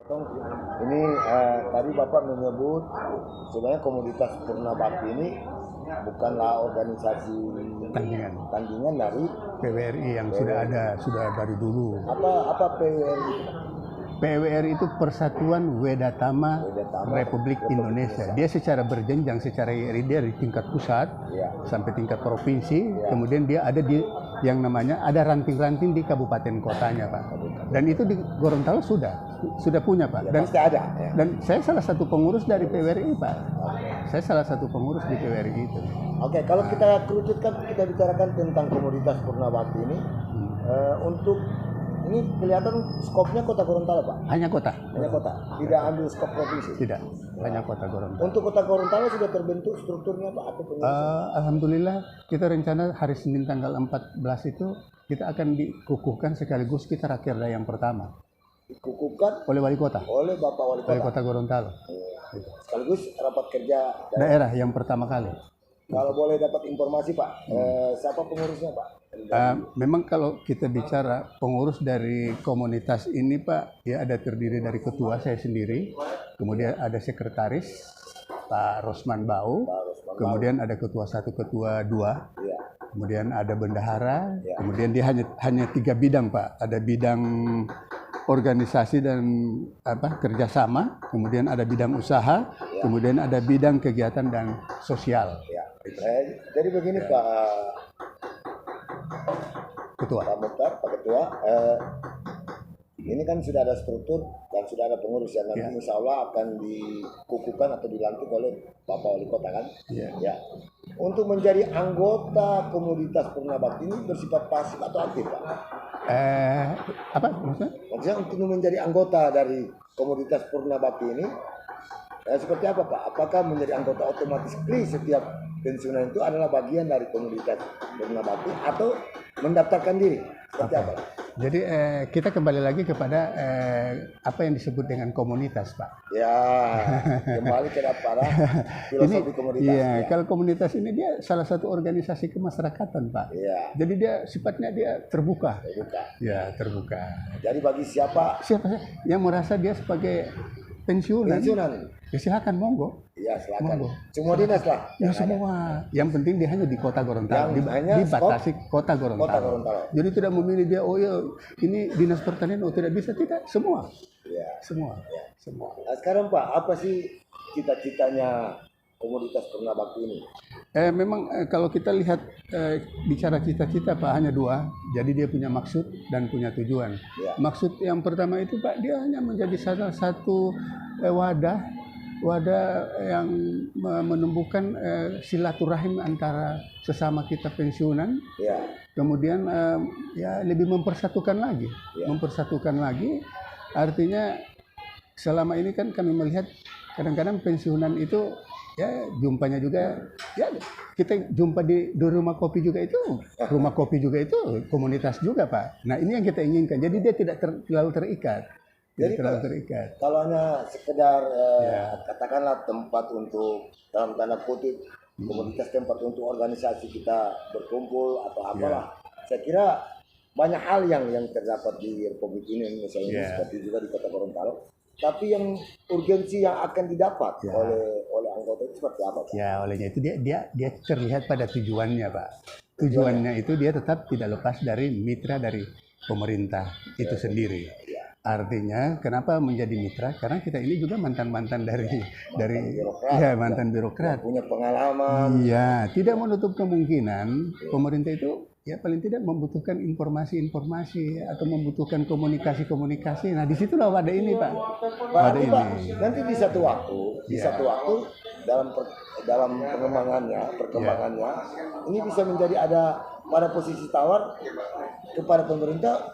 Ini tadi Bapak menyebut sebenarnya komunitas Purna Bakti ini bukanlah organisasi tandingan dari PWRI yang sudah dari dulu. Apa PWRI? PWRI itu Persatuan Wedatama Republik Indonesia. Dia secara berjenjang, secara dari tingkat pusat sampai tingkat provinsi. Kemudian dia ada di yang namanya ada ranting-ranting di kabupaten kotanya, Pak. Dan itu di Gorontalo sudah punya, Pak. Dan pasti ada. Dan saya salah satu pengurus dari PWRI, Pak. Saya salah satu pengurus di PWRI itu. Oke, kalau kita kerucutkan, kita bicarakan tentang komunitas Purna Bakti ini. Untuk ini kelihatan skopnya kota Gorontalo, Pak? Hanya kota. Hanya kota. Tidak ambil skop provinsi? Tidak. Hanya kota Gorontalo. Untuk kota Gorontalo sudah terbentuk strukturnya, Pak? Alhamdulillah, kita rencana hari Senin tanggal 14 itu kita akan dikukuhkan sekaligus kita rakerda yang pertama. Dikukuhkan oleh wali kota? Oleh Bapak Wali Kota? Wali Kota Gorontalo. Sekaligus rapat kerja daerah yang pertama kali. Kalau boleh dapat informasi, Pak, siapa pengurusnya, Pak? Memang kalau kita bicara pengurus dari komunitas ini, Pak, ya ada terdiri dari ketua saya sendiri, kemudian ada sekretaris Pak Rosman Bau, kemudian ada ketua 1, ketua 2, kemudian ada bendahara, kemudian dia hanya 3 bidang, Pak. Ada bidang organisasi dan kerjasama, kemudian ada bidang usaha, kemudian ada bidang kegiatan dan sosial. Jadi begini, Pak Ketua. Pak Mukhtar, Pak Ketua, ini kan sudah ada struktur dan sudah ada pengurus yang nanti insya Allah akan dikukuhkan atau dilantik oleh Bapak Wali Kota, kan? Ya. Untuk menjadi anggota komunitas Purna Bakti ini bersifat pasif atau aktif, Pak? Apa maksudnya? Maksudnya untuk menjadi anggota dari komunitas Purna Bakti ini seperti apa, Pak? Apakah menjadi anggota otomatis setiap pensiunan itu adalah bagian dari komunitas Purna Bakti atau mendaftarkan diri? Seperti apa? Jadi kita kembali lagi kepada apa yang disebut dengan komunitas, Pak. Ya, kembali kepada filosofi komunitas. Iya, kalau komunitas ini dia salah satu organisasi kemasyarakatan, Pak. Iya. Jadi dia sifatnya dia terbuka. Ya, terbuka. Jadi bagi siapa yang merasa dia sebagai pensiunan. Ya silakan, monggo. Iya, silakan. Monggo. Semua dinas lah. Ya semua. Yang penting dia hanya di kota Gorontalo, dibatasi kota Gorontalo. Jadi tidak memilih dia, oh ya ini dinas pertanian, oh tidak bisa, tidak, semua. Ya. Semua. Nah, sekarang, Pak, apa sih cita-citanya komunitas Purna Bakti ini? Memang kalau kita lihat bicara cita-cita, Pak, hanya 2. Jadi dia punya maksud dan punya tujuan. Maksud yang pertama itu, Pak, dia hanya menjadi salah satu wadah yang menumbuhkan silaturahim antara sesama kita pensiunan. Kemudian ya lebih mempersatukan lagi. Artinya selama ini kan kami melihat kadang-kadang pensiunan itu ya jumpanya juga, ya kita jumpa di rumah kopi juga itu, komunitas juga, Pak. Nah ini yang kita inginkan, jadi dia tidak terlalu terikat. Kalau hanya sekedar katakanlah tempat untuk dalam tanda kutip komunitas, tempat untuk organisasi kita berkumpul atau apalah, saya kira banyak hal yang terdapat di Republik ini misalnya seperti juga di Kota Gorontalo. Tapi yang urgensi yang akan didapat oleh anggota itu seperti apa, Pak? Ya, olehnya itu dia terlihat pada tujuannya, Pak. Tujuannya itu dia tetap tidak lepas dari mitra dari pemerintah itu sendiri. Artinya kenapa menjadi mitra? Karena kita ini juga mantan birokrat. Punya pengalaman. Iya, tidak menutup kemungkinan pemerintah itu ya paling tidak membutuhkan informasi-informasi atau membutuhkan komunikasi-komunikasi. Nah, disitulah wadah ini, Pak. Wadah ini. Nanti di satu waktu dalam perkembangannya ini bisa menjadi ada pada posisi tawar kepada pemerintah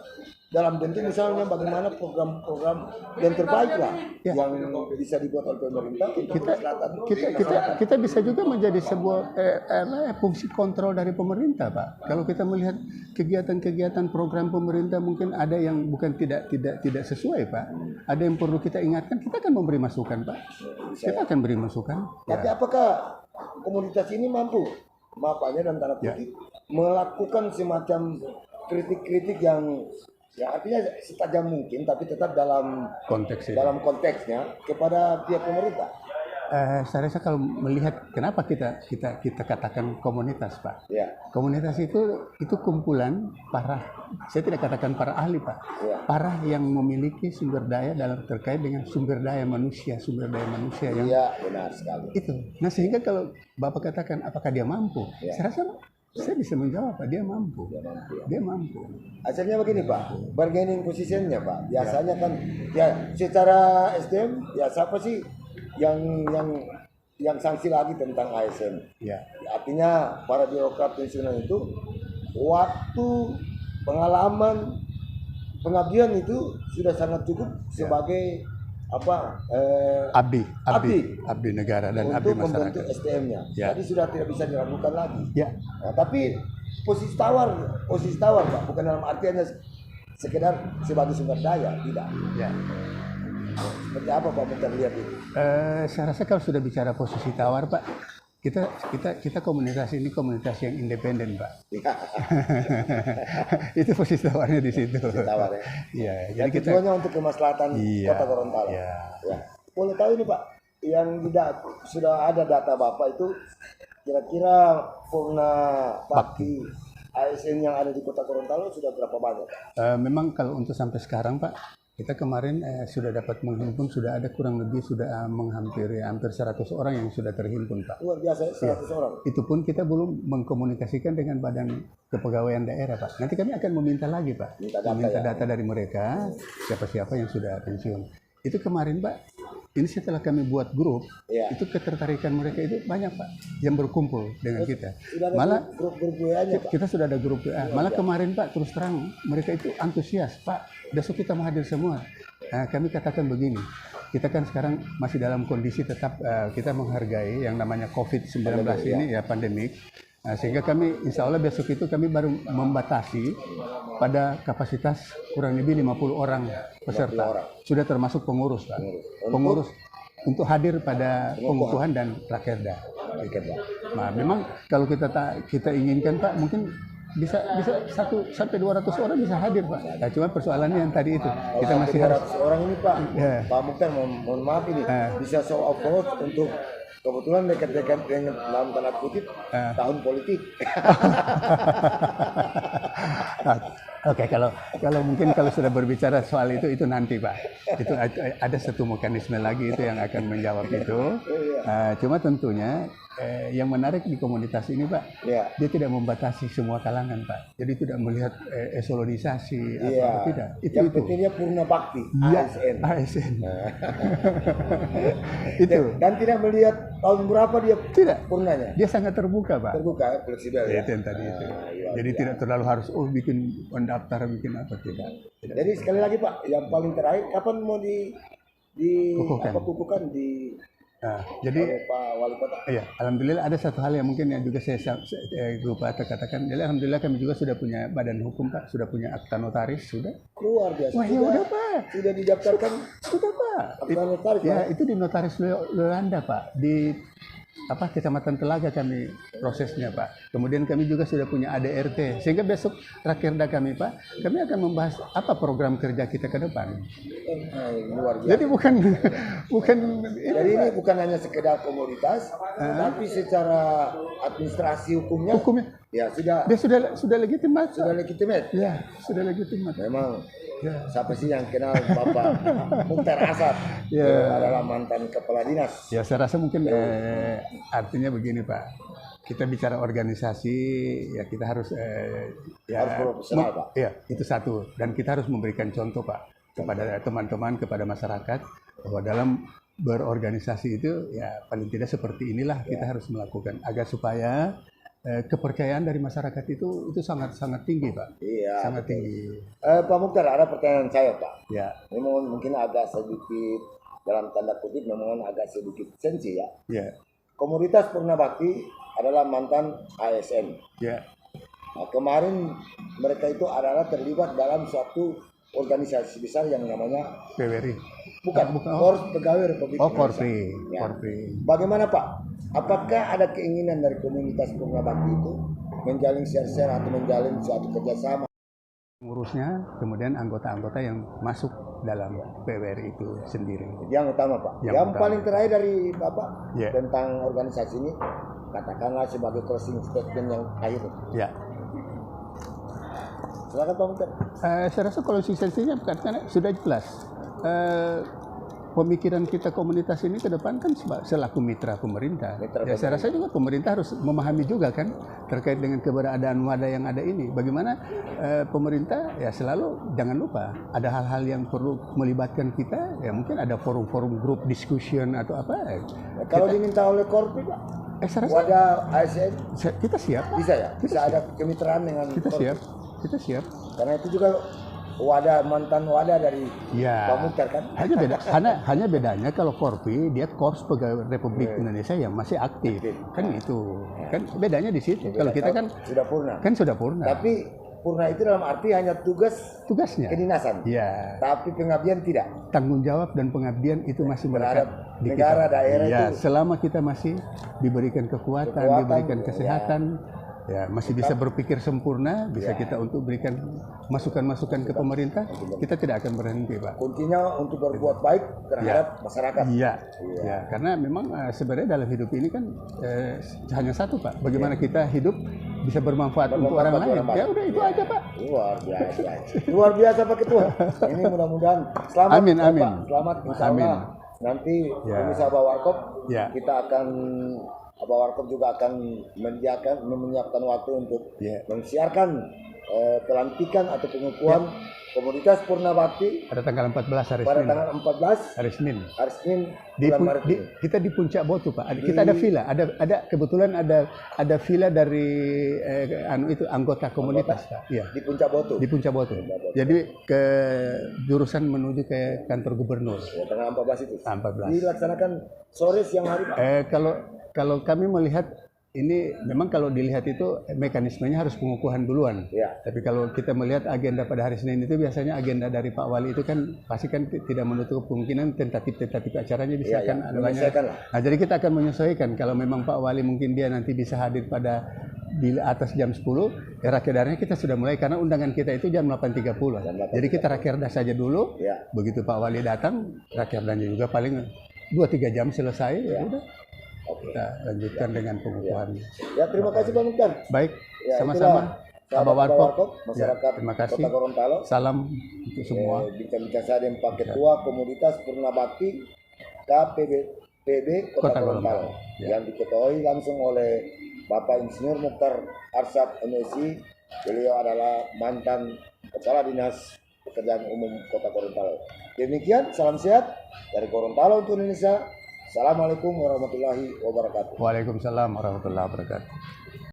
dalam bentuk misalnya bagaimana program-program yang terbaik lah yang bisa dibuat oleh pemerintah untuk kita bisa juga menjadi sebuah fungsi kontrol dari pemerintah, Pak. Kalau kita melihat kegiatan-kegiatan program pemerintah mungkin ada yang bukan tidak sesuai, Pak. Ada yang perlu kita ingatkan, kita akan memberi masukan, Pak. Kita akan beri masukan. Tapi apakah komunitas ini mampu, dan tanda kutip, melakukan semacam kritik-kritik yang Ya artinya setajam mungkin, tapi tetap dalam Konteks itu. dalam konteksnya kepada pihak pemerintah. Saya rasa kalau melihat kenapa kita katakan komunitas, Pak. Ya, Komunitas itu kumpulan para, saya tidak katakan para ahli, Pak. ya, Para yang memiliki sumber daya dalam terkait dengan sumber daya manusia yang iya benar sekali. itu. Nah, sehingga kalau Bapak katakan apakah dia mampu? Ya. Saya rasa saya bisa menjawab, Pak, dia mampu. Ya, mampu ya. Dia mampu. Hasilnya begini Pak, bargaining positionnya Pak, biasanya kan ya secara SDM ya siapa sih yang sanksi lagi tentang ASN? Ya. Artinya para birokrat pensiunan itu waktu pengalaman pengabdian itu sudah sangat cukup sebagai apa Abdi negara dan abdi untuk membentuk masyarakat. SDM-nya. Ya. Jadi sudah tidak bisa diragukan lagi. Ya. Nah, tapi posisi tawar Pak, bukan dalam artiannya sekedar sebagai sumber daya, tidak. Ya. Seperti apa Pak Mukhtar lihat itu? Saya rasa kalau sudah bicara posisi tawar, Pak, kita komunitas ini komunitas yang independen, Pak. Ya, Itu posisi tawarnya di situ. tawar ya. Iya, Dan tujuannya untuk kemaslahatan Iya, Kota Gorontalo. iya. Ya. Boleh tahu ini Pak, yang tidak sudah ada data Bapak itu kira-kira Purna Bakti ASN yang ada di Kota Gorontalo sudah berapa banyak Pak? Memang kalau untuk sampai sekarang, Pak, kita kemarin sudah dapat menghimpun, sudah ada kurang lebih sudah hampir 100 orang yang sudah terhimpun, Pak. Luar biasa 100 orang. Itu pun kita belum mengkomunikasikan dengan Badan Kepegawaian Daerah, Pak. Nanti kami akan meminta lagi, Pak. Meminta data dari mereka, siapa-siapa yang sudah pensiun. Itu kemarin, Pak, ini setelah kami buat grup, Ya. itu ketertarikan mereka itu banyak, Pak, yang berkumpul dengan kita. Sudah ada Malah grup WA-nya Pak. kita sudah ada grup WA. Malah kemarin, Pak, terus terang mereka itu antusias, Pak. Besok kita mau hadir semua. Nah, kami katakan begini, kita kan sekarang masih dalam kondisi tetap kita menghargai yang namanya COVID-19 ini ya pandemik. Nah, sehingga kami insya Allah besok itu kami baru membatasi pada kapasitas kurang lebih 50 orang peserta. Sudah termasuk pengurus, Pak. Pengurus untuk hadir pada pengukuhan dan rakerda. Nah, memang kalau kita inginkan, Pak, mungkin bisa 1 sampai 200 orang bisa hadir, Pak. Nah, cuma persoalannya yang tadi itu kita masih harus 200 orang ini Pak. Ya. Pak Mukhtar mohon maaf ini bisa show of force untuk kebetulan dekat-dekat dengan dalam tanda kutip tahun politik. Oke, kalau mungkin kalau sudah berbicara soal itu nanti, Pak. Itu ada satu mekanisme lagi itu yang akan menjawab itu. Cuma tentunya yang menarik di komunitas ini, Pak, Ya. dia tidak membatasi semua kalangan, Pak. Jadi tidak melihat eselonisasi atau tidak. Yang penting dia Purna Bakti ASN. ASN. Itu. Dan tidak melihat tahun berapa dia Tidak. purnanya. Dia sangat terbuka, Pak. Terbuka ya, fleksibel ya. Itu yang tadi itu. iya, Jadi tidak terlalu harus bikin pendaftar, bikin apa tidak. Jadi sekali lagi Pak, yang paling terakhir kapan mau kukuhkan di Nah, jadi oleh Pak Wali Kota? iya, alhamdulillah ada satu hal yang mungkin yang juga saya lupa katakan. Jadi alhamdulillah kami juga sudah punya badan hukum, Pak, sudah punya akta notaris, sudah. Luar biasa. Wah, ya udah, Pak. Sudah didaftarkan Sudah, Pak. akta notaris. Ya, Pak. itu di notaris Lelanda, Pak. Di Kecamatan Telaga kami prosesnya, Pak. Kemudian kami juga sudah punya ADRT. Sehingga besok rakerda kami, Pak, kami akan membahas apa program kerja kita ke depan. Luar biasa. Jadi bukan Jadi ini bukan hanya sekedar komoditas, tapi secara administrasi hukumnya ya dia sudah legitimate. sudah legitimate. Ya, sudah legitimate. Memang Ya. siapa sih yang kenal Bapak Mukhtar Asad? Ya. Adalah mantan kepala dinas. Ya, saya rasa mungkin artinya begini, Pak. Kita bicara organisasi, ya kita harus Harus profesional, Pak. Ya, itu satu. Dan kita harus memberikan contoh, Pak, kepada teman-teman, kepada masyarakat bahwa dalam berorganisasi itu ya paling tidak seperti inilah kita harus melakukan agar supaya kepercayaan dari masyarakat itu sangat tinggi, Pak. Iya. Sangat tinggi. Pak Mukhtar, ada pertanyaan saya, Pak. Ya. Memang mungkin agak sedikit dalam tanda kutip memang agak sedikit sensi ya. Ya. Komunitas Purna Bakti adalah mantan ASN. Ya. Nah, kemarin mereka itu adalah terlibat dalam suatu organisasi besar yang namanya PWRI. bukan Korps Pegawai Republik Indonesia. Korpri. Ya. Korpri. Bagaimana Pak? Apakah ada keinginan dari komunitas Purna Bakti itu menjalin share-share atau menjalin suatu kerjasama Pengurusnya, kemudian anggota-anggota yang masuk dalam PWRI itu sendiri. Yang utama Pak. Yang utama. paling terakhir dari Bapak Ya. tentang organisasi ini, katakanlah sebagai closing statement yang akhir. Ya. Silakan Pak Mukhtar. Saya rasa konsistensinya karena sudah jelas. Pemikiran kita komunitas ini ke depan kan selaku mitra pemerintah. Saya rasa juga pemerintah harus memahami juga kan terkait dengan keberadaan wadah yang ada ini. Bagaimana pemerintah ya selalu jangan lupa ada hal-hal yang perlu melibatkan kita. Ya mungkin ada forum-forum grup discussion atau apa. Kalau diminta oleh Korpi Pak, saya rasa wadah ASN kita siap. bisa ya? Bisa ada kemitraan dengan Kita Korpi. siap. Kita siap. Karena itu juga mantan wadah dari Ya. Pak Mukhtar kan. Hanya bedanya kalau Korpi dia Korps Pegawai Republik Indonesia yang masih aktif. Kan itu. Kan bedanya di situ. Kalau kita kan sudah purna. kan sudah purna. Tapi purna itu dalam arti hanya Tugasnya. kedinasan. Ya. Tapi pengabdian tidak. Tanggung jawab dan pengabdian itu masih melekat Terhadap di negara, kita. daerah Ya, itu. selama kita masih diberikan kekuatan, diberikan kesehatan, ya masih bisa berpikir sempurna, bisa kita untuk berikan masukan-masukan ke pemerintah, kita tidak akan berhenti, Pak. Kuncinya untuk berbuat baik terhadap masyarakat. Iya, ya, karena memang sebenarnya dalam hidup ini kan hanya satu, Pak. Bagaimana kita hidup bisa bermanfaat untuk orang lain. Ya udah itu aja, Pak. Luar biasa. Luar biasa Pak Ketua. Ini mudah-mudahan selamat. Amin, Pak. amin. Selamat insya Amin. Allah. Nanti Ya. Komisi Abah Warkop Ya. kita akan Abah Warkop juga akan menyiapkan waktu untuk mensiarkan pelantikan atau pengukuhan komoditas Purna Bakti Pada tanggal 14 hari pada Senin. tanggal 14 Hari Senin. hari Senin Di, bulan Maret ini. kita di Puncak Botu, Pak. Kita ada villa, ada kebetulan ada villa dari anggota komunitas, Pak. Iya. Di Puncak Botu. Di Puncak Botu. Jadi ke jurusan menuju ke kantor gubernur. Ya, tanggal 14 itu. 14. Dilaksanakan sore siang hari Pak. Kalau kami melihat ini memang kalau dilihat itu mekanismenya harus pengukuhan duluan. Ya. Tapi kalau kita melihat agenda pada hari Senin itu biasanya agenda dari Pak Wali itu kan pasti kan tidak menutup kemungkinan tentatif acaranya bisa Ya, kan menyesuaikan lah. Nah, jadi kita akan menyesuaikan kalau memang Pak Wali mungkin dia nanti bisa hadir pada di atas jam 10, ya rakerdarnya kita sudah mulai karena undangan kita itu jam 8.30. Jadi kita rakerda saja dulu. Ya. Begitu Pak Wali datang, rakerdanya juga paling 2-3 jam selesai. Ya udah. Kita lanjutkan dengan pengukuhan. Ya, terima kasih Pak Mukhtar. Baik, Ya, sama-sama. itulah Abah Warkop, masyarakat terima kasih. Kota Gorontalo. Salam untuk semua. Bincang-bincang saya dengan Pak Ketua Komunitas Purna Bakti KPB Kota Gorontalo Ya. yang diketuai langsung oleh Bapak Insinyur Mukhtar Arsad MSI. Beliau adalah mantan Kepala Dinas Pekerjaan Umum Kota Gorontalo. Demikian, salam sehat dari Gorontalo untuk Indonesia. Assalamualaikum warahmatullahi wabarakatuh. Waalaikumsalam warahmatullahi wabarakatuh.